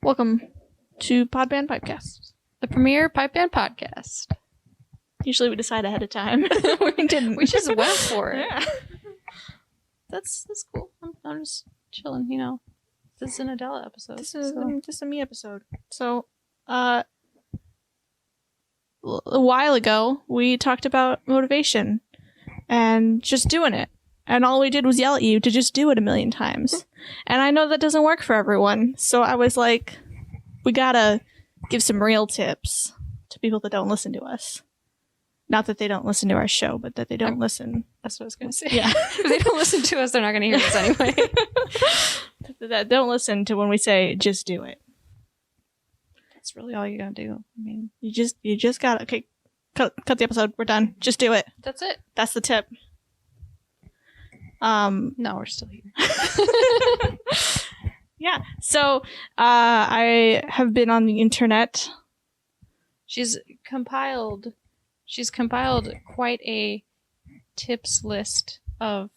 Welcome to Podband Pipecast. The premier pipe band podcast. Usually we decide ahead of time. We didn't. We just went for it. Yeah. That's cool. I'm just chilling, you know. This is an Adela episode. This is so. just a me episode. So, a while ago, we talked about motivation and just doing it. And all we did was yell at you to just do it a million times. And I know that doesn't work for everyone. So I was like, we gotta give some real tips to people that don't listen to us. Not that they don't listen to our show, but that they don't listen. That's what I was going to say. Yeah. If they don't listen to us, they're not going to hear us anyway. That don't listen to when we say, just do it. That's really all you got to do. I mean, You just gotta, okay, cut the episode. We're done. Just do it. that's it. That's the tip. No, we're still here. Yeah. So, I have been on the internet. She's compiled quite a tips list of,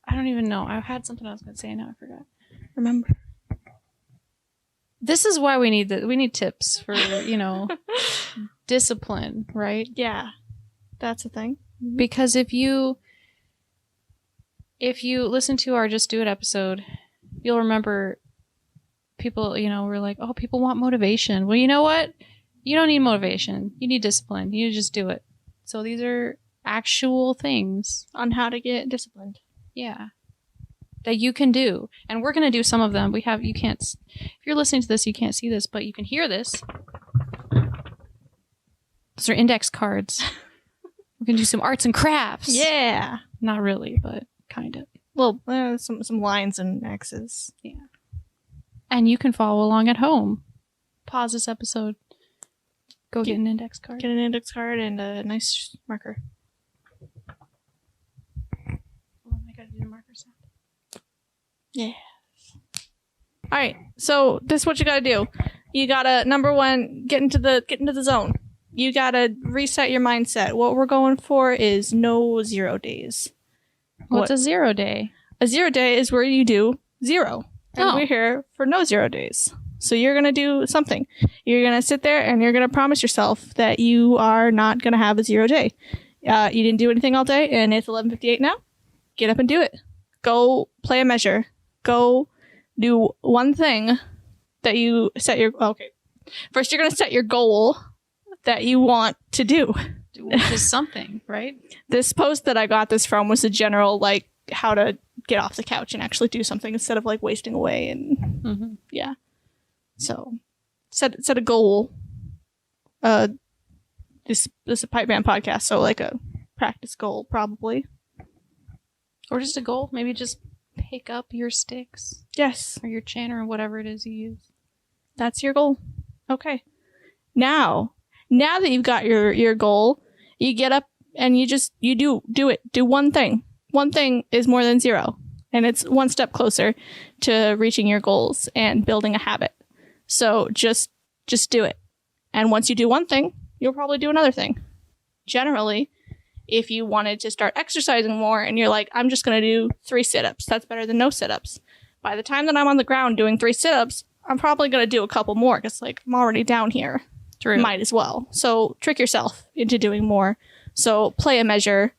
I don't even know. I had something I was going to say and now I forgot. Remember? This is why we need tips for, you know, discipline, right? Yeah. That's the thing. Because if you listen to our Just Do It episode, you'll remember people, you know, were like, oh, people want motivation. Well, you know what? You don't need motivation. You need discipline. You just do it. So these are actual things. On how to get disciplined. Yeah. That you can do. And we're going to do some of them. If you're listening to this, you can't see this, but you can hear this. Those are index cards. We're going to do some arts and crafts. Yeah. Not really, but kind of. Well, some lines and X's. Yeah. And you can follow along at home. Pause this episode. Go get an index card. Get an index card and a nice marker. Oh, I gotta do the marker sound. Yeah. All right. So this is what you gotta do. You gotta, number one, get into the zone. You gotta reset your mindset. What we're going for is no 0 days. What's a 0 day? A 0 day is where you do 0. And Oh. we're here for no 0 days. So you're going to do something. You're going to sit there and you're going to promise yourself that you are not going to have a 0 day. You didn't do anything all day and it's 11:58 now. Get up and do it. Go play a measure. Go do one thing that you set your... Okay. First, you're going to set your goal that you want to do. Which is something, right? This post that I got this from was a general, like, how to get off the couch and actually do something instead of, like, wasting away and... Mm-hmm. Yeah. So, set a goal. This is a pipe band podcast, so like a practice goal, probably. Or just a goal. Maybe just pick up your sticks Yes, or your chin or whatever it is you use. that's your goal. Okay. Now that you've got your goal, you get up and you do it. Do one thing. One thing is more than 0, and it's one step closer to reaching your goals and building a habit. So just do it. And once you do one thing, you'll probably do another thing. Generally, if you wanted to start exercising more and you're like, I'm just going to do 3 sit-ups, that's better than no sit-ups. By the time that I'm on the ground doing 3 sit-ups, I'm probably going to do a couple more because, like, I'm already down here. True. Might as well. So trick yourself into doing more. So play a measure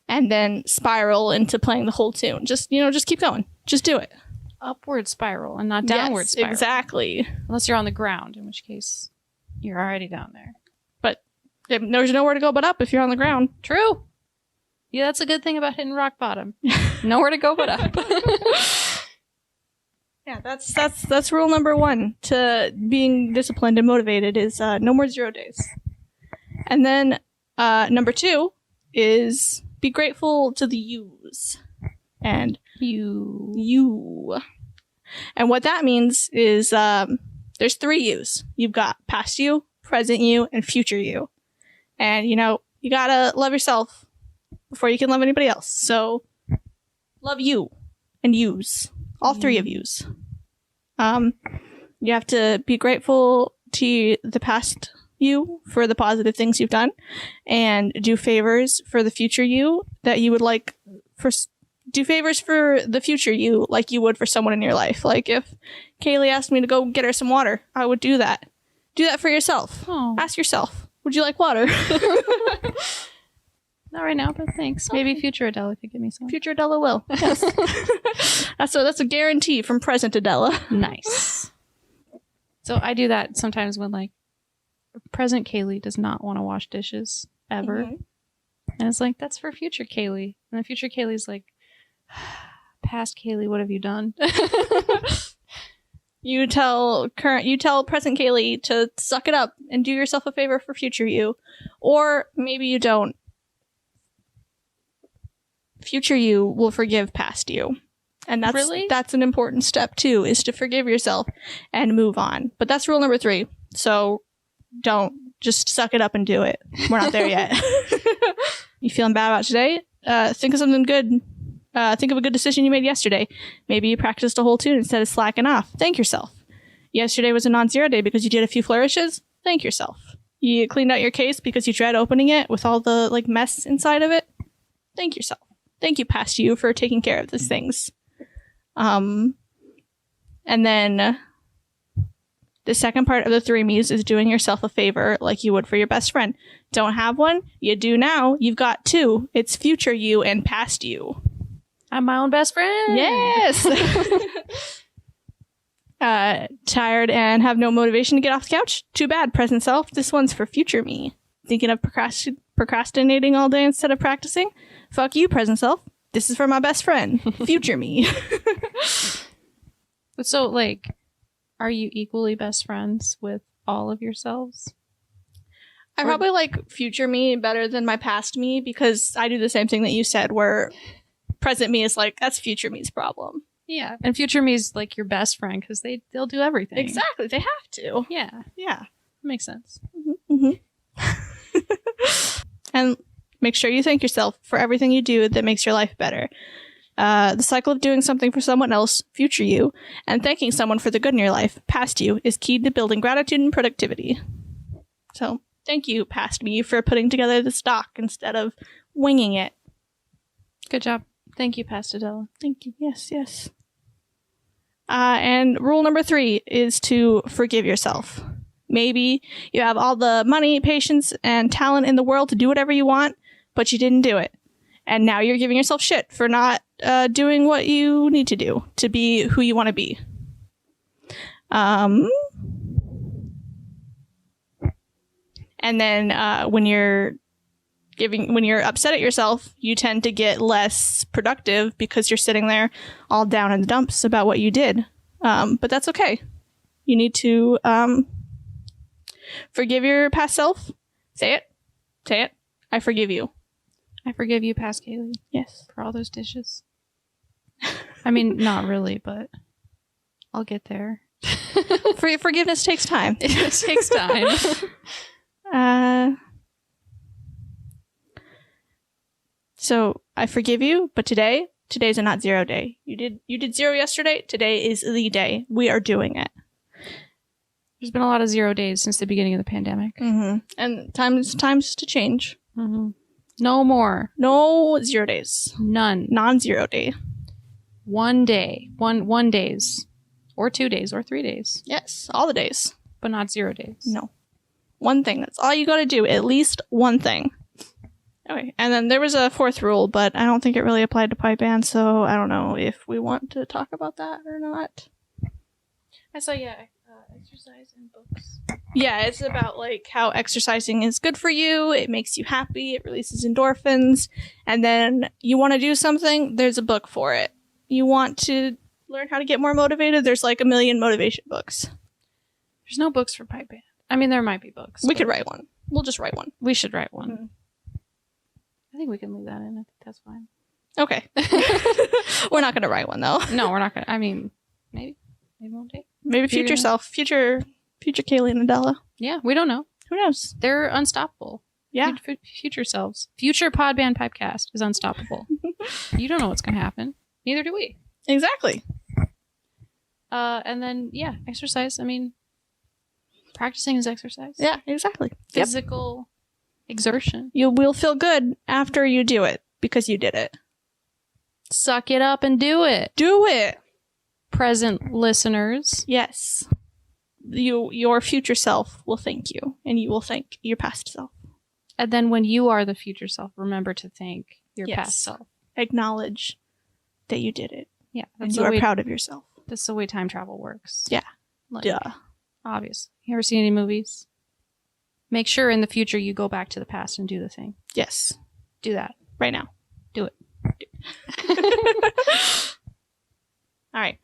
and then spiral into playing the whole tune. Just keep going. Just do it. Upward spiral and not downward Yes, spiral. exactly. Unless you're on the ground, in which case you're already down there. But there's nowhere to go but up if you're on the ground. True. Yeah, that's a good thing about hitting rock bottom. Nowhere to go but up. Yeah, that's rule number 1 to being disciplined and motivated is no more 0 days. And then number 2 is be grateful to the yous. And you. And what that means is there's 3 yous. You've got past you, present you, and future you. And, you gotta love yourself before you can love anybody else. So love you and yous. All 3 of yous. You have to be grateful to the past you for the positive things you've done and do favors for the future you that you would like for do favors for the future you like you would for someone in your life. Like if Kaylee asked me to go get her some water, I would do that. Do that for yourself. Oh. Ask yourself, would you like water? Not right now, but thanks. Maybe future Adela could give me some. Future Adela will. Yes. that's a guarantee from present Adela. Nice. So I do that sometimes when like present Kaylee does not want to wash dishes ever. Mhm. And it's like, that's for future Kaylee. And the future Kaylee's like, past Kaylee, what have you done? You tell present Kaylee to suck it up and do yourself a favor for future you. Or maybe you don't. Future you will forgive past you. And that's an important step too, is to forgive yourself and move on. But that's rule number 3. So don't just suck it up and do it. We're not there yet. You feeling bad about today? Think of something good. Think of a good decision you made yesterday. Maybe you practiced a whole tune instead of slacking off. Thank yourself. Yesterday was a non-zero day because you did a few flourishes. Thank yourself. You cleaned out your case because you dread opening it with all the like mess inside of it. Thank yourself. Thank you, past you, for taking care of these things. And then the second part of the 3 me's is doing yourself a favor like you would for your best friend. Don't have one? You do now. You've got 2. It's future you and past you. I'm my own best friend. Yes. Tired and have no motivation to get off the couch? Too bad, present self. This one's for future me. Thinking of procrastinating all day instead of practicing? Fuck you, present self. This is for my best friend, future me. So, like, are you equally best friends with all of yourselves? I probably like future me better than my past me because I do the same thing that you said, where present me is like, that's future me's problem. Yeah. And future me is like your best friend because they'll do everything. Exactly. They have to. Yeah. Yeah. Makes sense. Mm-hmm. And make sure you thank yourself for everything you do that makes your life better. The cycle of doing something for someone else, future you, and thanking someone for the good in your life, past you, is key to building gratitude and productivity. So, thank you, past me, for putting together this doc instead of winging it. Good job. Thank you, past Adela. Thank you. Yes, yes. And rule number 3 is to forgive yourself. Maybe you have all the money, patience, and talent in the world to do whatever you want, but you didn't do it. And now you're giving yourself shit for not doing what you need to do to be who you want to be. And then when you're upset at yourself, you tend to get less productive because you're sitting there all down in the dumps about what you did. But that's okay. You need to forgive your past self. Say it. Say it. I forgive you. I forgive you, past Kaylee. Yes. For all those dishes. I mean, not really, but I'll get there. Forgiveness takes time. It takes time. So I forgive you, but today's a not zero day. You did 0 yesterday. Today is the day. We are doing it. There's been a lot of 0 days since the beginning of the pandemic. Mm-hmm. And times to change. Mm-hmm. No more. No 0 days. None. Non-zero day. 1 day. One days. Or 2 days. Or 3 days. Yes, all the days. But not 0 days. No. One thing. That's all you got to do. At least one thing. Okay. And then there was a 4th rule, but I don't think it really applied to pipe band, so I don't know if we want to talk about that or not. I saw, exercise and books. Yeah, it's about like how exercising is good for you. It makes you happy. It releases endorphins. And then you want to do something, there's a book for it. You want to learn how to get more motivated, there's like a million motivation books. There's no books for pipe band. I mean, there might be books. We could write one. We'll just write one. We should write one. Mm-hmm. I think we can leave that in. I think that's fine. Okay. We're not going to write one, though. No, we're not going to. I mean, maybe one day. Maybe future self. Future Kaylee and Adela. Yeah, we don't know. Who knows? They're unstoppable. Yeah. Future selves. Future Podband Pipecast is unstoppable. You don't know what's going to happen. Neither do we. Exactly. And then, yeah, exercise. I mean, practicing is exercise. Yeah, exactly. Physical exertion. You will feel good after you do it because you did it. Suck it up and do it. Do it. Present listeners. Yes. Your future self will thank you, and you will thank your past self. And then when you are the future self, remember to thank your Yes. past self. Acknowledge that you did it, Yeah. and you are proud of yourself. That's the way time travel works. Yeah. Like, Duh. obviously. You ever seen any movies? Make sure in the future you go back to the past and do the thing. Yes. Do that. Right now. Do it. All right.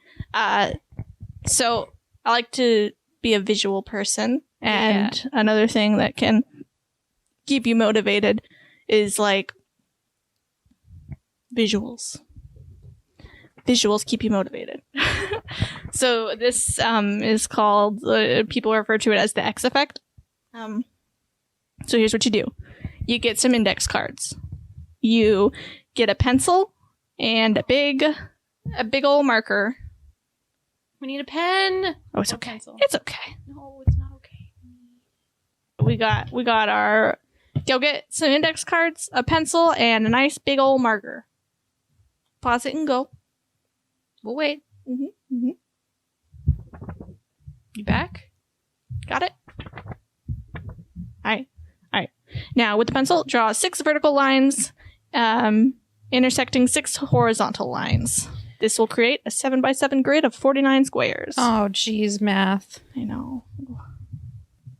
So I like to be a visual person, and another thing that can keep you motivated is like visuals. Visuals keep you motivated. So this is called, people refer to it as the X effect. So here's what you do. You get some index cards. You get a pencil and a big old marker. We need a pen. Oh, it's Or okay. pencil. It's okay. No, it's not okay. We got our, go get some index cards, a pencil, and a nice big old marker. Pause it and go. We'll wait. Mm-hmm. You back? Got it? All right. Now, with the pencil, draw 6 vertical lines, intersecting 6 horizontal lines. This will create a 7x7 grid of 49 squares. Oh, geez, math. I know.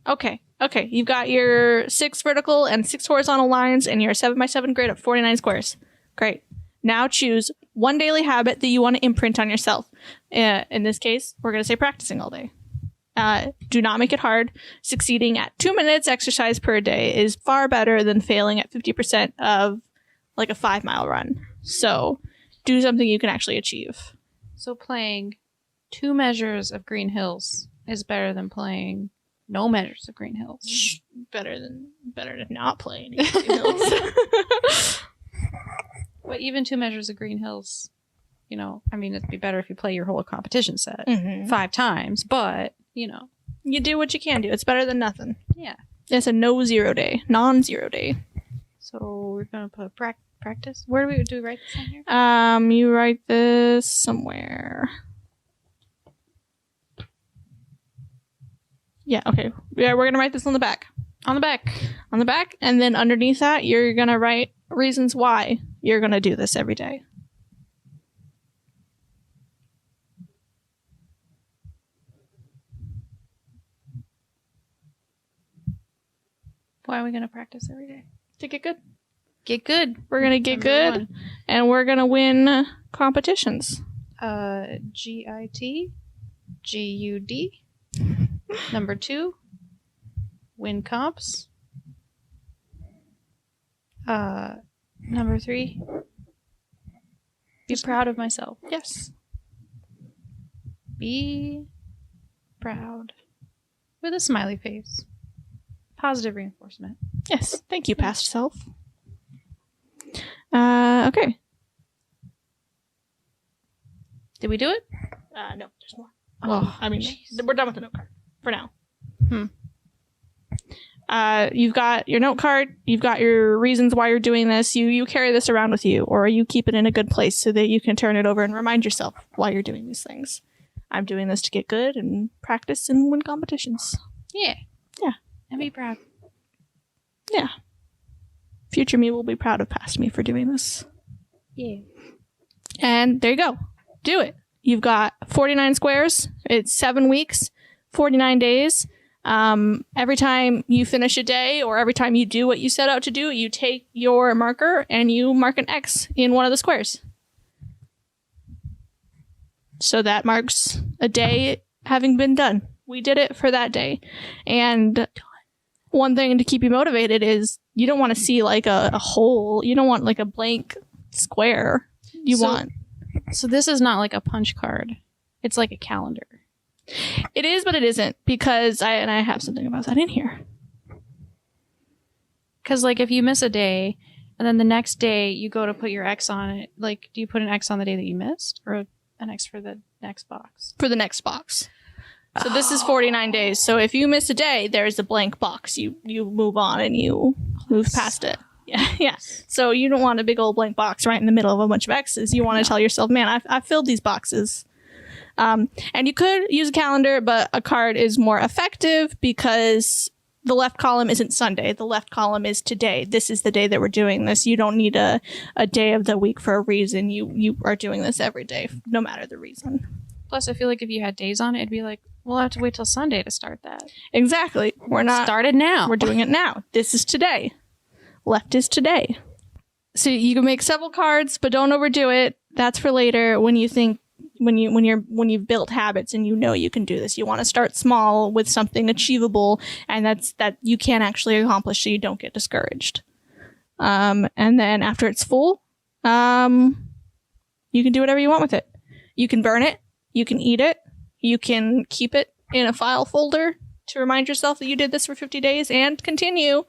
Okay. You've got your 6 vertical and 6 horizontal lines and your 7x7 grid of 49 squares. Great. Now choose one daily habit that you want to imprint on yourself. In this case, we're going to say practicing all day. Do not make it hard. Succeeding at 2 minutes exercise per day is far better than failing at 50% of like a 5-mile run. So do something you can actually achieve. So playing 2 measures of Green Hills is better than playing no measures of Green Hills. Better than not play any hills. But even 2 measures of Green Hills, I mean, it'd be better if you play your whole competition set 5 times, but, You do what you can do. It's better than nothing. Yeah. It's a non-zero day. So we're going to put practice. Where do we write this on here? You write this somewhere. Yeah, okay. Yeah, we're gonna write this on the back. On the back. On the back, and then underneath that, you're gonna write reasons why you're gonna do this every day. Why are we going to practice every day? To get good. Get good. We're gonna get Number good, and we're gonna win competitions. 1. GIT. GUD. Number 2. Win comps. Number 3. Be proud of myself. Yes. Be proud. With a smiley face. Positive reinforcement. Yes. Thank you, past self. Okay. Did we do it? No, there's more. Oh, I mean, jeez. we're done with the note card for now. Hmm. You've got your note card. You've got your reasons why you're doing this. You carry this around with you, or you keep it in a good place so that you can turn it over and remind yourself why you're doing these things. I'm doing this to get good and practice and win competitions. Yeah. Yeah. And be proud. Yeah. Future me will be proud of past me for doing this. Yeah. And there you go. Do it. You've got 49 squares. It's 7 weeks, 49 days. Every time you finish a day or every time you do what you set out to do, you take your marker and you mark an X in one of the squares. So that marks a day having been done. We did it for that day. And one thing to keep you motivated is you don't want to see like a hole. You don't want like a blank square. So this is not like a punch card. It's like a calendar. It is, but it isn't, because I have something about that in here. Because like if you miss a day and then the next day you go to put your X on it, like do you put an X on the day that you missed or an X for the next box? For the next box. So this is 49 days. So if you miss a day, there's a blank box. You move on and you move past it. Yeah. So you don't want a big old blank box right in the middle of a bunch of X's. You want to tell yourself, man, I've filled these boxes. And you could use a calendar, but a card is more effective because the left column isn't Sunday. The left column is today. This is the day that we're doing this. You don't need a day of the week for a reason. You are doing this every day, no matter the reason. Plus, I feel like if you had days on it, it'd be like, we'll have to wait till Sunday to start that. Exactly. We're not started now. We're doing it now. This is today. Left is today. So you can make several cards, but don't overdo it. That's for later when you think when you've built habits and you know you can do this. You want to start small with something achievable, and that you can actually accomplish, so you don't get discouraged. And then after it's full, you can do whatever you want with it. You can burn it. You can eat it. You can keep it in a file folder to remind yourself that you did this for 50 days and continue.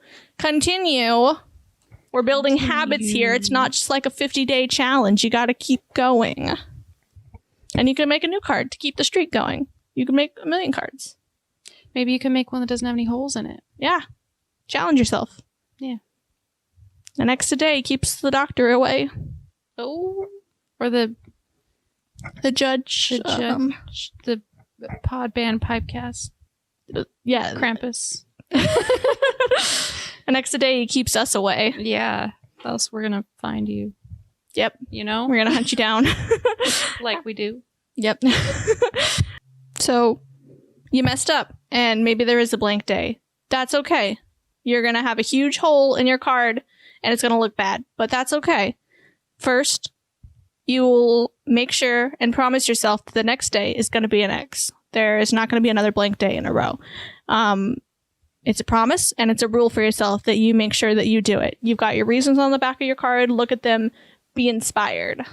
We're building habits here. It's not just like a 50-day challenge. You got to keep going. And you can make a new card to keep the streak going. You can make 1,000,000 cards. Maybe you can make one that doesn't have any holes in it. Yeah. Challenge yourself. Yeah. An X a day keeps the doctor away. Oh. Or the judge. The pod band pipecast. Yeah. Krampus. An X a day keeps us away. Yeah. Else we're going to find you. Yep. You know? We're going to hunt you down. Like we do. Yep. So you messed up and maybe there is a blank day. That's okay. You're going to have a huge hole in your card and it's going to look bad, but that's okay. First, you will make sure and promise yourself that the next day is going to be an X. There is not going to be another blank day in a row. It's a promise and it's a rule for yourself that you make sure that you do it. You've got your reasons on the back of your card. Look at them. Be inspired.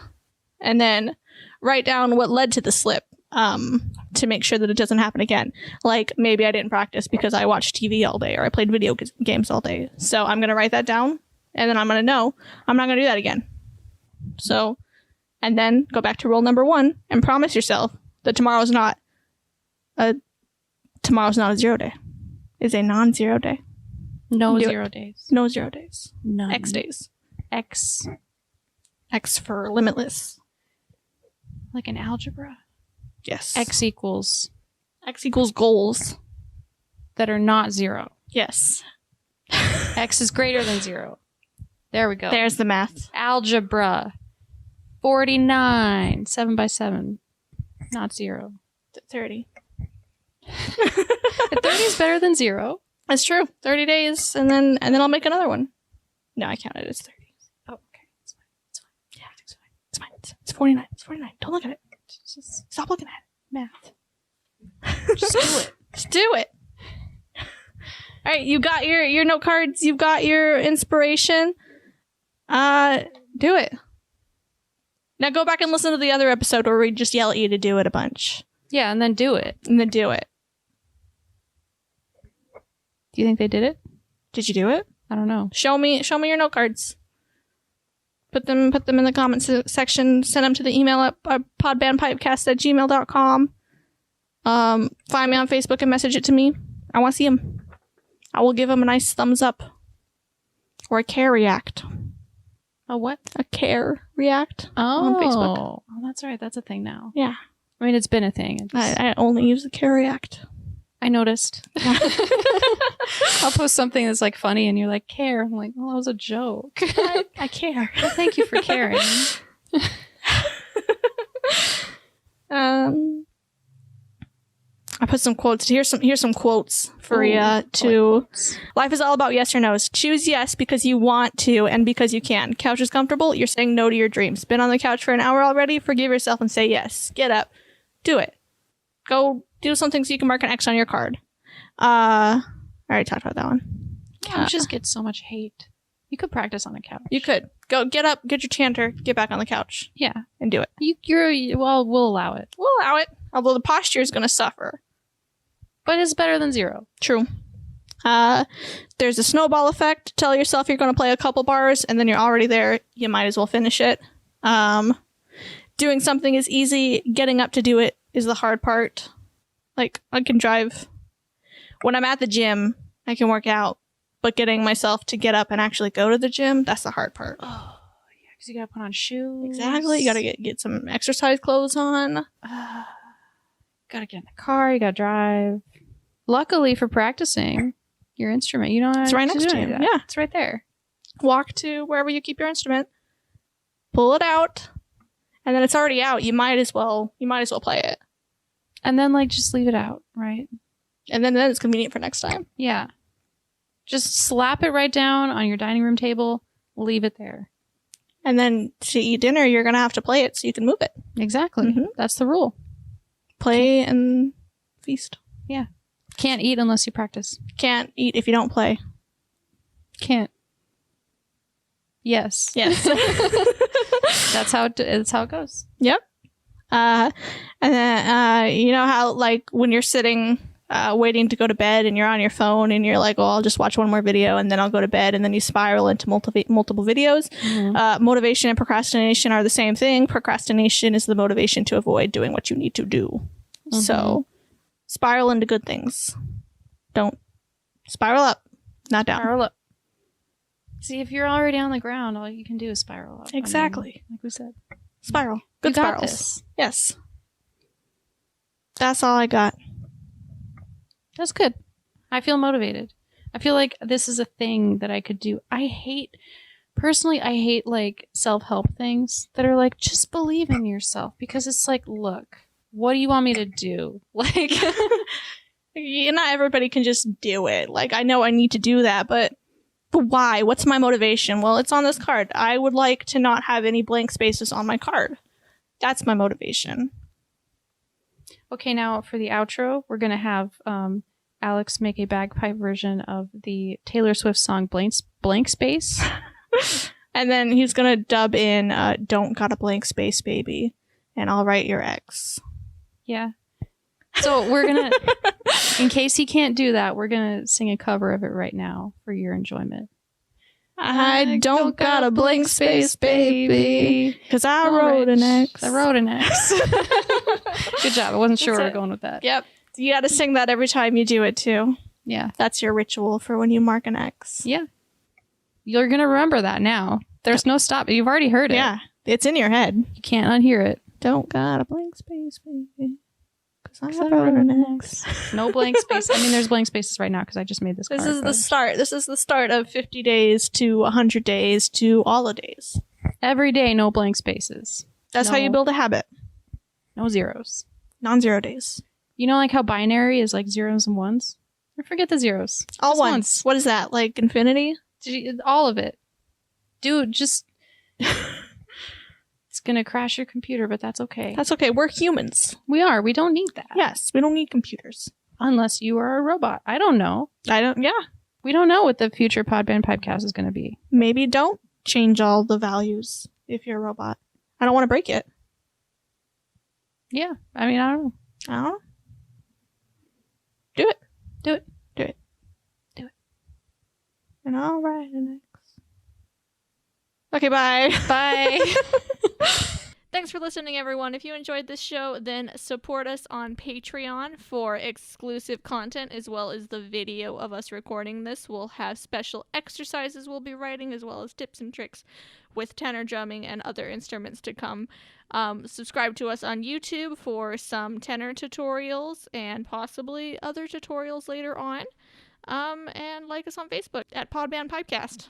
And then write down what led to the slip to make sure that it doesn't happen again. Like maybe I didn't practice because I watched TV all day or I played video games all day. So I'm going to write that down and then I'm going to know I'm not going to do that again. So, and then go back to rule number 1 and promise yourself that tomorrow's not a 0 day. It's a non-zero day. No Do 0 it. days. No 0 days. None. X days. X. X for limitless. Like in algebra. Yes. X equals goals. that are not 0. Yes. X is greater than 0. There we go. There's the math. Algebra. 49. 7 by 7. Not 0. 30. 30 is better than 0. That's true. 30 days, and then I'll make another one. No, I counted it as 30. Oh, okay. It's fine. It's fine. Yeah, it's fine. It's 49. It's 49. Don't look at it. Just Stop looking at it. math. Just do it. Just do it. All right, you got your note cards. You've got your inspiration. Do it. Now go back and listen to the other episode where we just yell at you to do it a bunch. Yeah, and then do it. And then do it. Do you think they did it? Did you do it? I don't know. Show me your note cards. Put them in the comments section. Send them to the email at podbandpipecast@gmail.com. Find me on Facebook and message it to me. I want to see them. I will give them a nice thumbs up. Or a care react. A what? A care react on Facebook. Oh, that's right. That's a thing now. Yeah. I mean, it's been a thing. I only use the care react. I noticed. I'll post something that's like funny and you're like, care. I'm like, well, that was a joke. I care. Well, thank you for caring. I put some quotes. Here's some quotes for you to. Life is all about yes or no's. Choose yes because you want to and because you can. Couch is comfortable. You're saying no to your dreams. Been on the couch for an hour already? Forgive yourself and say yes. Get up. Do it. Go do something so you can mark an X on your card. I already talked about that one. Couches get so much hate. You could practice on the couch. You could. Go get up, get your chanter, get back on the couch. Yeah. And do it. We'll allow it. We'll allow it. Although the posture is going to suffer. But it's better than 0. True. There's a snowball effect. Tell yourself you're going to play a couple bars and then you're already there. You might as well finish it. Doing something is easy. Getting up to do it is the hard part. Like, I can drive. When I'm at the gym, I can work out. but getting myself to get up and actually go to the gym, that's the hard part. Oh, yeah, because you gotta put on shoes. Exactly. You gotta get some exercise clothes on. Gotta get in the car. You gotta drive. Luckily for practicing your instrument, you don't have It's right to next do to any you. of that. Yeah. It's right there. Walk to wherever you keep your instrument, pull it out, and then it's already out. You might as well play it. And then like just leave it out, right? And then it's convenient for next time. Yeah. Just slap it right down on your dining room table. Leave it there. And then to eat dinner, you're going to have to play it so you can move it. Exactly. Mhm. That's the rule. Play and feast. Can't eat unless you practice. Can't eat if you don't play. Can't. Yes. Yes. That's how it goes. Yep. And then, you know how, like, when you're sitting waiting to go to bed and you're on your phone and you're like, oh, I'll just watch one more video and then I'll go to bed, and then you spiral into multiple videos. Mhm. Motivation and procrastination are the same thing. Procrastination is the motivation to avoid doing what you need to do. Mhm. So spiral into good things. Don't spiral up, not down. Spiral up. See, if you're already on the ground, all you can do is spiral up. I mean, Exactly. like we said. Spiral. You Good got spirals. this. Yes. That's all I got. That's good. I feel motivated. I feel like this is a thing that I could do. Personally, I hate like self-help things that are like, just believe in yourself, because it's like, look, what do you want me to do? Like, Not everybody can just do it. Like, I know I need to do that, but why? What's my motivation? Well, it's on this card. I would like to not have any blank spaces on my card. That's my motivation. okay, now for the outro, we're going to have Alex make a bagpipe version of the Taylor Swift song Blank Space. And then he's going to dub in Don't Got a Blank Space, Baby. And I'll write your ex. Yeah. So we're going to, in case he can't do that, we're going to sing a cover of it right now for your enjoyment. I don't got a blank space, baby. Because I wrote an ex. I wrote an X. Good job. I wasn't sure That's where it. we're going with that. Yep. You got to sing that every time you do it, too. Yeah. That's your ritual for when you mark an X. Yeah. You're going to remember that now. There's no stop. You've already heard it. Yeah. It's in your head. You can't unhear it. Don't got a blank space, baby. Because I wrote an X. No blank space. I mean, there's blank spaces right now because I just made this card. This is the but start. This is the start of 50 days to 100 days to all the days. every day, no blank spaces. That's how you No. build a habit. No zeros. Non-zero days. You know, like how binary is like zeros and ones? Or forget the zeros. All Just ones. What is that? Like infinity? All of it. Dude, just... It's going to crash your computer, but that's okay. That's okay. We're humans. We are. We don't need that. Yes. We don't need computers. Unless you are a robot. I don't know. Yeah. We don't know what the future Podband Pipecast is going to be. Maybe don't change all the values if you're a robot. I don't want to break it. Yeah. I mean, I don't know. I don't know. Do it. Do it. Do it. Do it. And I'll write an X. Okay, bye. Bye. Thanks for listening, everyone. If you enjoyed this show, then support us on Patreon for exclusive content as well as the video of us recording this. We'll have special exercises we'll be writing as well as tips and tricks with tenor drumming and other instruments to come. Subscribe to us on YouTube for some tenor tutorials and possibly other tutorials later on. And like us on Facebook at Podband Pipecast.